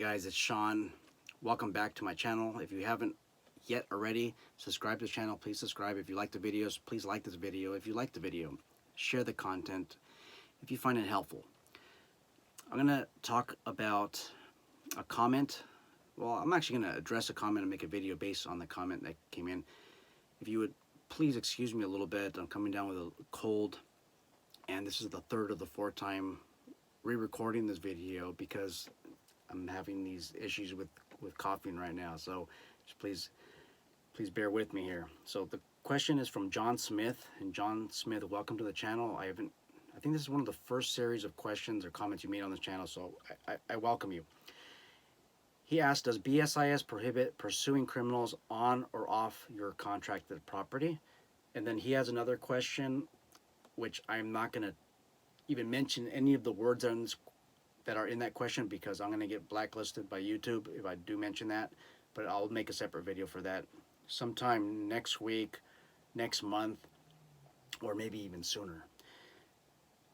Guys, it's Sean. Welcome back to my channel. If you haven't yet already, subscribe to the channel. Please subscribe. If you like the videos, please like this video. If you like the video, share the content if you find it helpful. I'm going to talk about a comment. Well, I'm actually going to address a comment and make a video based on the comment that came in. If you would please excuse me a little bit. I'm coming down with a cold, and this is the third or the fourth time re-recording this video because I'm having these issues with coughing right now, so just please bear with me here. So the question is from John Smith, and John Smith, welcome to the channel. I think this is one of the first series of questions or comments you made on this channel, so I welcome you. He asked, does BSIS prohibit pursuing criminals on or off your contracted property? And then he has another question, which I'm not going to even mention any of the words that are in that question because I'm going to get blacklisted by YouTube if I do mention that, but I'll make a separate video for that sometime next week, next month, or maybe even sooner.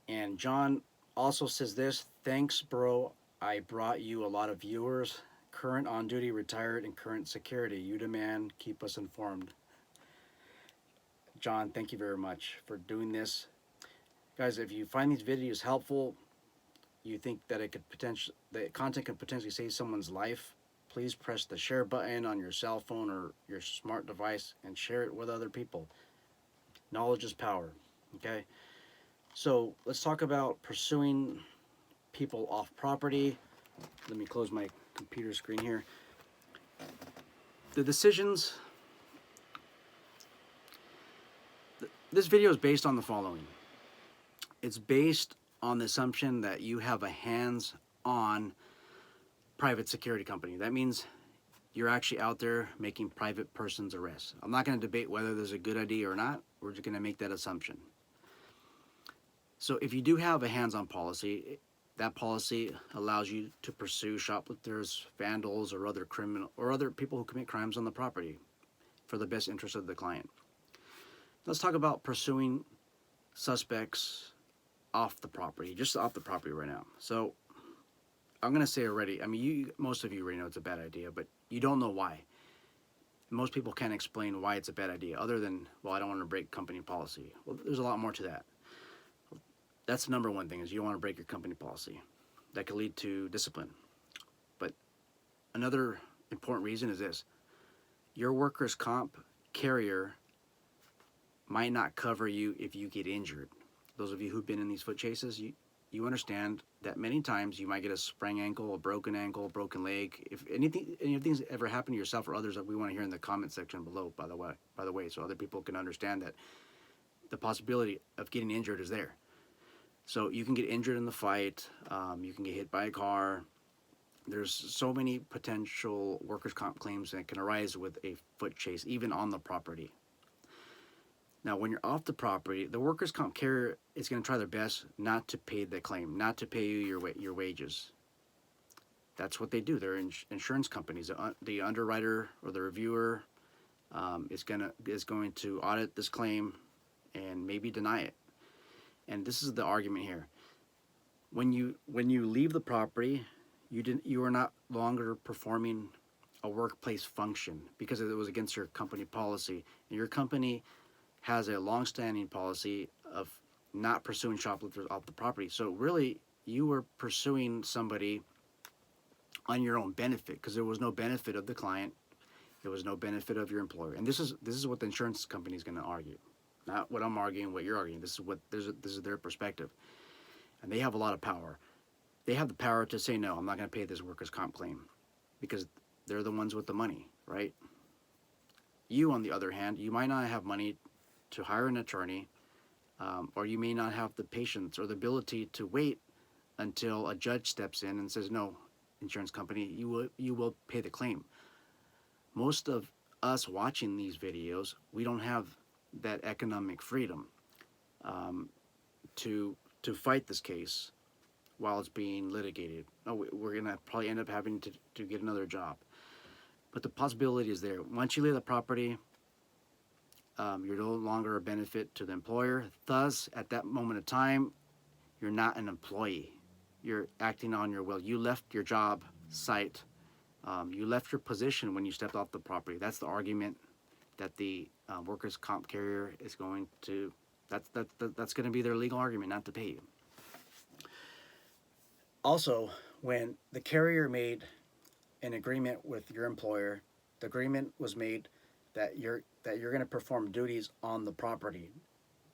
And John also says this: thanks bro, I brought you a lot of viewers, current on duty, retired, and current security. You demand, keep us informed. John, thank you very much for doing this. Guys, if you find these videos helpful, you think that the content could potentially save someone's life, please press the share button on your cell phone or your smart device and share it with other people. Knowledge is power. Okay, so let's talk about pursuing people off property. Let me close my computer screen here. The decisions. This video is based on the following. It's based on the assumption that you have a hands-on private security company. That means you're actually out there making private persons arrests. I'm not going to debate whether there's a good idea or not. We're just going to make that assumption. So if you do have a hands-on policy, that policy allows you to pursue shoplifters, vandals, or other people who commit crimes on the property for the best interest of the client. Let's talk about pursuing suspects off the property, just off the property right now. So I'm going to say already, I mean, most of you already know it's a bad idea, but you don't know why. Most people can't explain why it's a bad idea other than, well, I don't want to break company policy. Well, there's a lot more to that. That's the number one thing, is you don't want to break your company policy. That could lead to discipline. But another important reason is this: your workers' comp carrier might not cover you if you get injured. Those of you who've been in these foot chases, you understand that many times you might get a sprained ankle, a broken leg. If any of these ever happen to yourself or others, that we want to hear in the comment section below, by the way, so other people can understand that the possibility of getting injured is there. So you can get injured in the fight, you can get hit by a car. There's so many potential workers' comp claims that can arise with a foot chase, even on the property. Now, when you're off the property, the workers' comp carrier is going to try their best not to pay the claim, not to pay you your wages. That's what they do. They're insurance companies. The underwriter or the reviewer is going to audit this claim and maybe deny it. And this is the argument here. When you leave the property, you are not longer performing a workplace function because it was against your company policy. And your company has a long-standing policy of not pursuing shoplifters off the property. So really, you were pursuing somebody on your own benefit because there was no benefit of the client. There was no benefit of your employer. And this is what the insurance company is going to argue. Not what I'm arguing, what you're arguing. This is their perspective. And they have a lot of power. They have the power to say, no, I'm not going to pay this workers' comp claim because they're the ones with the money, right? You, on the other hand, you might not have money to hire an attorney, or you may not have the patience or the ability to wait until a judge steps in and says, no, insurance company, you will pay the claim. Most of us watching these videos, we don't have that economic freedom to fight this case while it's being litigated. No, we're gonna probably end up having to get another job. But the possibility is there. Once you leave the property, you're no longer a benefit to the employer. Thus, at that moment of time, you're not an employee. You're acting on your will. You left your job site. You left your position when you stepped off the property. That's the argument that the workers' comp carrier is going to. That's going to be their legal argument not to pay you. Also, when the carrier made an agreement with your employer, the agreement was made that you're going to perform duties on the property.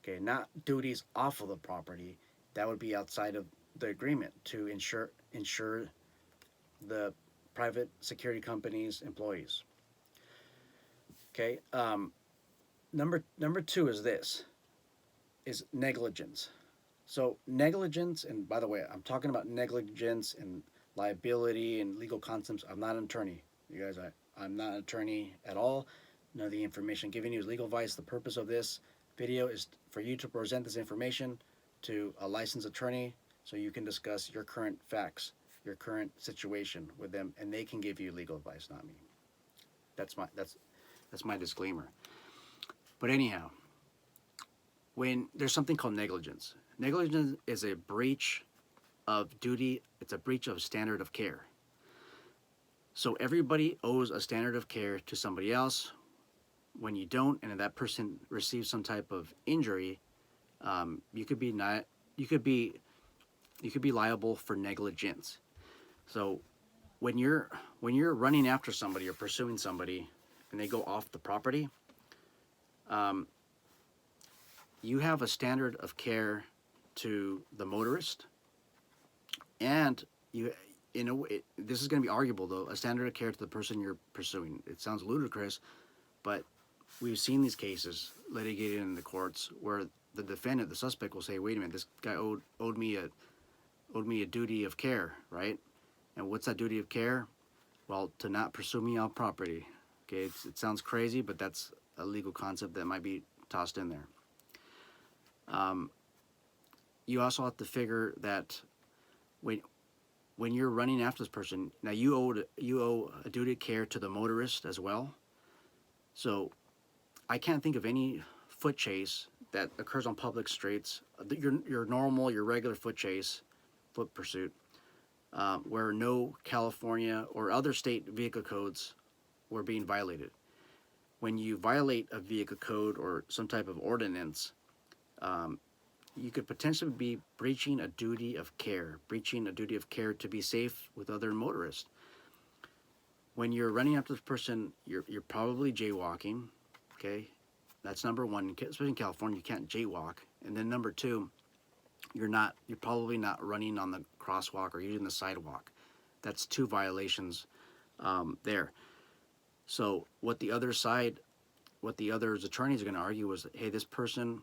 Okay, not duties off of the property. That would be outside of the agreement to insure the private security company's employees. Okay, number two is negligence. So negligence, and by the way, I'm talking about negligence and liability and legal concepts. I'm not an attorney, you guys. I'm not an attorney at all. None of the information given you is legal advice. The purpose of this video is for you to present this information to a licensed attorney so you can discuss your current facts, your current situation with them, and they can give you legal advice, not me. That's my disclaimer. But anyhow, when there's something called negligence. Negligence is a breach of duty. It's a breach of standard of care. So everybody owes a standard of care to somebody else. When you don't, and if that person receives some type of injury, you could be liable for negligence. So when you're running after somebody or pursuing somebody, and they go off the property, you have a standard of care to the motorist, and this is going to be arguable though, a standard of care to the person you're pursuing. It sounds ludicrous, but we've seen these cases litigated in the courts where the defendant, the suspect, will say, "Wait a minute, this guy owed me a duty of care, right? And what's that duty of care? Well, to not pursue me off property." Okay, it sounds crazy, but that's a legal concept that might be tossed in there. You also have to figure that when you're running after this person, now you owe a duty of care to the motorist as well. So I can't think of any foot chase that occurs on public streets, your normal, your regular foot pursuit, where no California or other state vehicle codes were being violated. When you violate a vehicle code or some type of ordinance, you could potentially be breaching a duty of care to be safe with other motorists. When you're running after this person, you're probably jaywalking. Okay, that's number one. Especially in California, you can't jaywalk. And then number two, you're probably not running on the crosswalk or using the sidewalk. That's two violations there. So what the other attorneys are going to argue was, hey, this person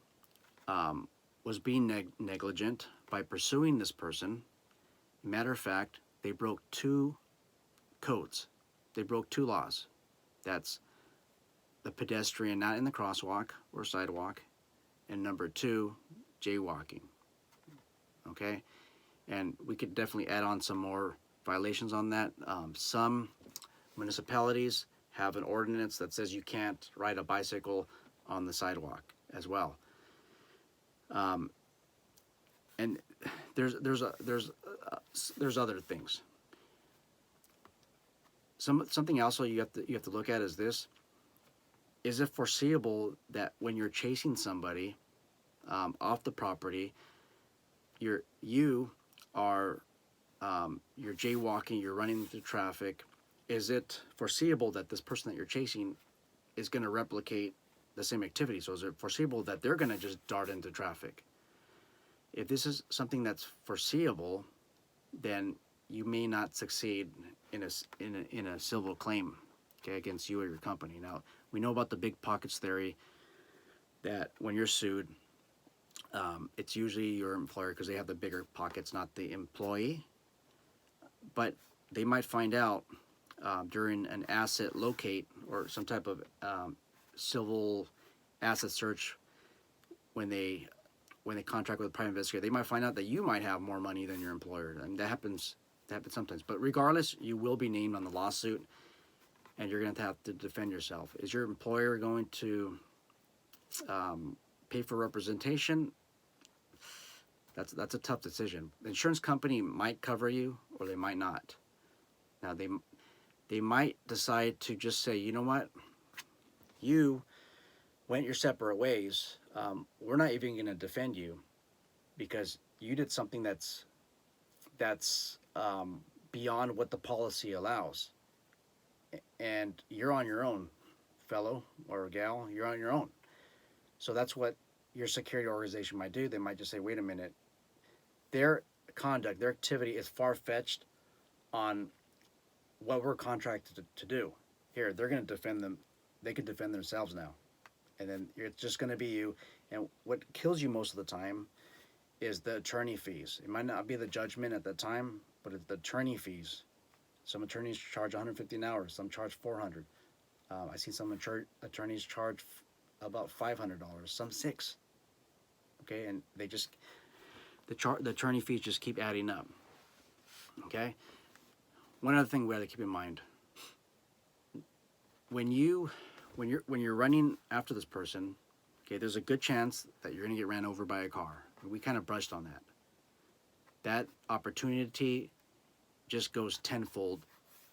was being negligent by pursuing this person. Matter of fact, they broke two codes. They broke two laws. That's the pedestrian not in the crosswalk or sidewalk, and number two, jaywalking. Okay, and we could definitely add on some more violations on that. Some municipalities have an ordinance that says you can't ride a bicycle on the sidewalk as well. And there's other things. Something else you have to look at is this: is it foreseeable that when you're chasing somebody off the property, you're jaywalking, you're running through traffic? Is it foreseeable that this person that you're chasing is going to replicate the same activity? So is it foreseeable that they're going to just dart into traffic? If this is something that's foreseeable, then you may not succeed in a civil claim, okay, against you or your company. Now, we know about the big pockets theory, that when you're sued, it's usually your employer because they have the bigger pockets, not the employee. But they might find out during an asset locate or some type of civil asset search when they contract with a private investigator, they might find out that you might have more money than your employer, and that happens sometimes. But regardless, you will be named on the lawsuit, and you're going to have to defend yourself. Is your employer going to pay for representation? That's a tough decision. The insurance company might cover you, or they might not. Now they might decide to just say, you know what, you went your separate ways. We're not even going to defend you because you did something that's beyond what the policy allows, and you're on your own, fellow or gal. You're on your own. So that's what your security organization might do. They might just say, wait a minute, their conduct, their activity is far fetched on what we're contracted to do. Here, they're going to defend them. They can defend themselves now. And then it's just going to be you. And what kills you most of the time is the attorney fees. It might not be the judgment at the time, but it's the attorney fees. Some attorneys charge 150 an hour. Some charge 400. I see some attorneys charge about $500. Some $600. Okay, and they just the attorney fees just keep adding up. Okay. One other thing we have to keep in mind: when you're running after this person, okay, there's a good chance that you're going to get ran over by a car. We kind of brushed on that. That opportunity just goes tenfold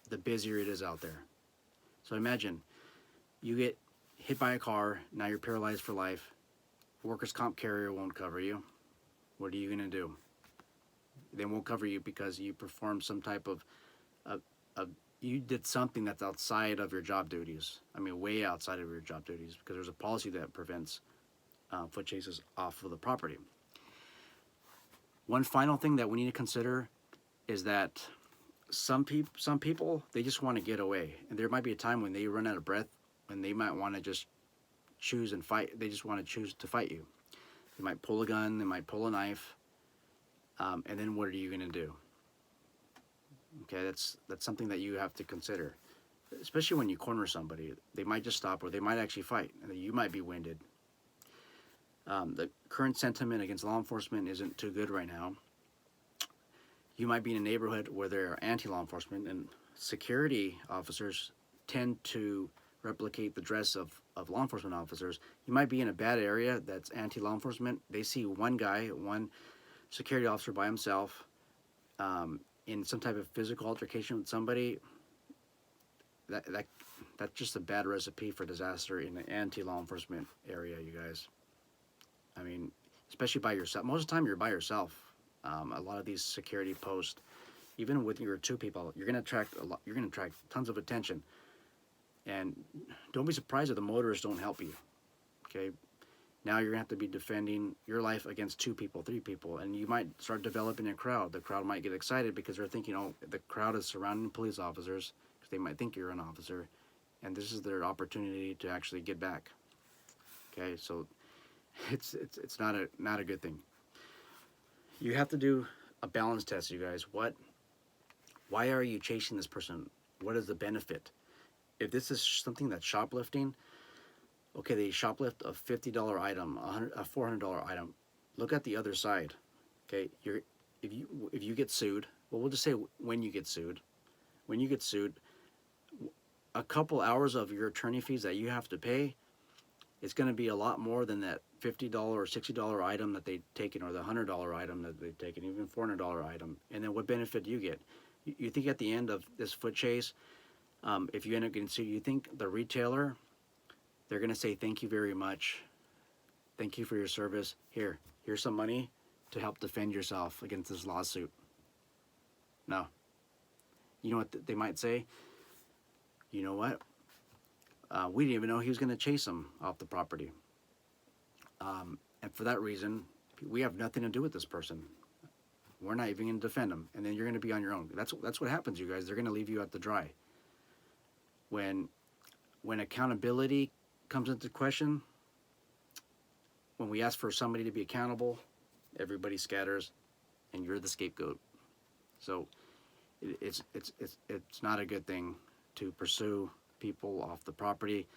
the busier it is out there. So imagine you get hit by a car, now you're paralyzed for life. Workers' comp carrier won't cover you. What are you going to do? They won't cover you because you performed some type of you did something that's outside of your job duties. I mean, way outside of your job duties, because there's a policy that prevents foot chases off of the property. One final thing that we need to consider is that some people, they just want to get away. And there might be a time when they run out of breath, when they might want to just choose and fight. They just want to choose to fight you. They might pull a gun, they might pull a knife, and then what are you going to do? Okay, that's something that you have to consider, especially when you corner somebody. They might just stop, or they might actually fight, and you might be winded. The current sentiment against law enforcement isn't too good right now. You might be in a neighborhood where there are anti-law enforcement, and security officers tend to replicate the dress of law enforcement officers. You might be in a bad area that's anti-law enforcement. They see one security officer by himself in some type of physical altercation with somebody. That's just a bad recipe for disaster in the anti-law enforcement area, you guys. I mean, especially by yourself. Most of the time you're by yourself. A lot of these security posts, even with your two people, you're gonna attract tons of attention. And don't be surprised if the motorists don't help you. Okay, now you're gonna have to be defending your life against 2 people, 3 people, and you might start developing a crowd. The crowd might get excited because they're thinking, oh, the crowd is surrounding police officers because they might think you're an officer, and this is their opportunity to actually get back. Okay, so it's not a good thing. You have to do a balance test, you guys. Why are you chasing this person? What is the benefit? If this is something that's shoplifting, okay, they shoplift a $50 item, a $400 item. Look at the other side. Okay, if you get sued, well, we'll just say when you get sued, a couple hours of your attorney fees that you have to pay, it's going to be a lot more than that $50 or $60 item that they've taken, or the $100 item that they've taken, even $400 item. And then what benefit do you get? You think at the end of this foot chase, if you end up getting sued, you think the retailer, they're going to say, thank you very much. Thank you for your service. Here's some money to help defend yourself against this lawsuit. No. You know what they might say? You know what? We didn't even know he was going to chase him off the property. And for that reason, we have nothing to do with this person. We're not even going to defend him. And then you're going to be on your own. That's what happens, you guys. They're going to leave you at the dry. When accountability comes into question, when we ask for somebody to be accountable, everybody scatters, and you're the scapegoat. So it's not a good thing to pursue people off the property,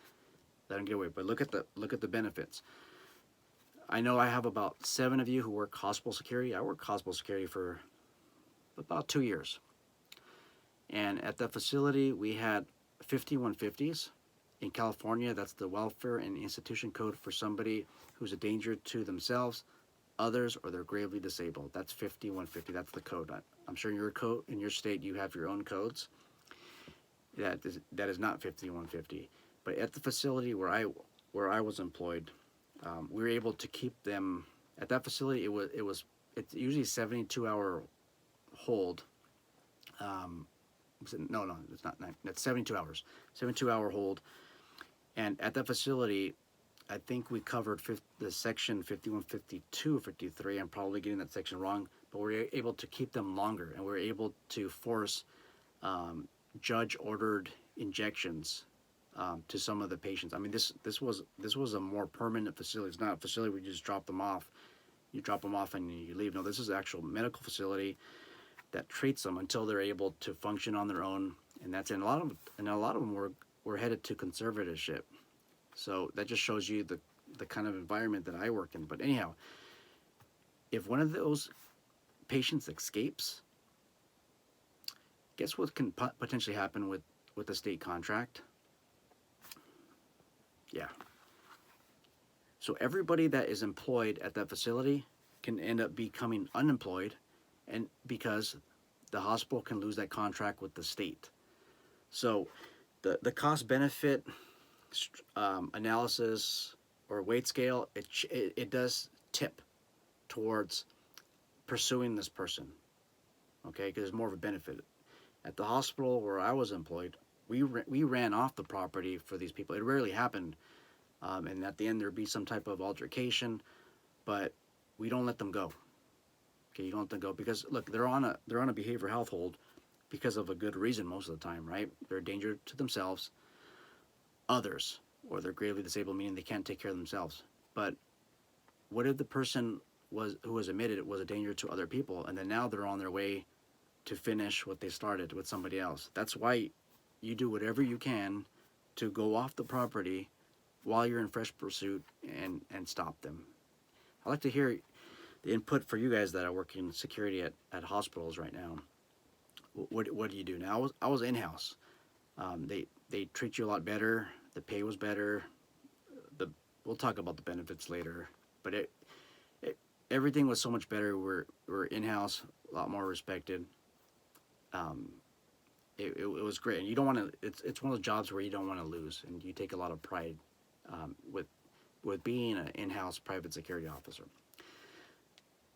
let them get away. But look at the benefits. I know I have about 7 of you who work hospital security. I work hospital security for about 2 years. And at that facility, we had 5150s. In California, that's the Welfare and Institution Code for somebody who's a danger to themselves, others, or they're gravely disabled. That's 5150. That's the code. I'm sure in your state you have your own codes. that is not 5150. But at the facility where I was employed, we were able to keep them at that facility. It's usually 72-hour hold. No, it's not nine. That's 72 hours. 72-hour hold. And at that facility, I think we covered the section 5152, 53. I'm probably getting that section wrong, but we were able to keep them longer, and we were able to force judge-ordered injections to some of the patients. I mean, this was a more permanent facility. It's not a facility where you just drop them off. You drop them off and you leave. No, this is an actual medical facility that treats them until they're able to function on their own, and that's in a lot of them were headed to conservatorship. So that just shows you the kind of environment that I work in. But anyhow, if one of those patients escapes, guess what can potentially happen with the state contract? Yeah. So everybody that is employed at that facility can end up becoming unemployed, and because the hospital can lose that contract with the state. So the cost benefit analysis or weight scale, it does tip towards pursuing this person, okay, because there's more of a benefit. At the hospital where I was employed, we ran off the property for these people. It rarely happened, and at the end there'd be some type of altercation, but we don't let them go. Okay, you don't let them go because look, they're on a behavioral health hold because of a good reason most of the time, right? They're a danger to themselves, others, or they're gravely disabled, meaning they can't take care of themselves. But what if the person who was admitted was a danger to other people, and then now they're on their way to finish what they started with somebody else? That's why you do whatever you can to go off the property while you're in fresh pursuit and stop them. I'd like to hear the input for you guys that are working security at hospitals right now. What do you do now? I was in-house. They treat you a lot better. The pay was better. We'll talk about the benefits later, but everything was so much better. We're in-house, a lot more respected. It was great, and you don't want to. It's one of those jobs where you don't want to lose, and you take a lot of pride with being an in-house private security officer.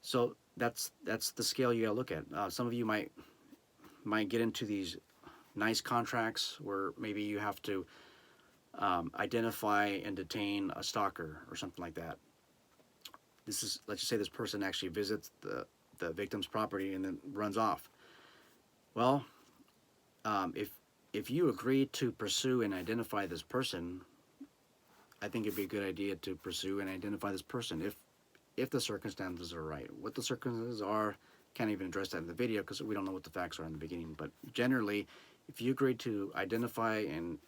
So that's the scale you gotta look at. Some of you might get into these nice contracts where maybe you have to identify and detain a stalker or something like that. Let's just say this person actually visits the victim's property and then runs off. Well, if you agree to pursue and identify this person, I think it'd be a good idea to pursue and identify this person if the circumstances are right. What the circumstances are, can't even address that in the video because we don't know what the facts are in the beginning. But generally, if you agree to identify and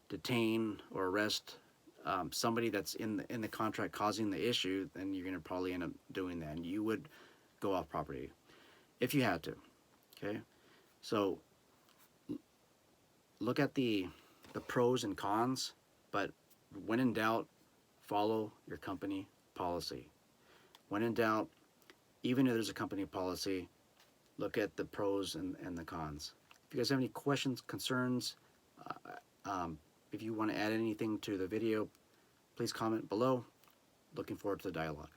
detain or arrest somebody that's in the contract causing the issue, then you're going to probably end up doing that, and you would go off property if you had to. Okay, so look at the pros and cons, but when in doubt, follow your company policy. When in doubt, even if there's a company policy, look at the pros and the cons. If you guys have any questions, concerns, if you want to add anything to the video, please comment below. Looking forward to the dialogue.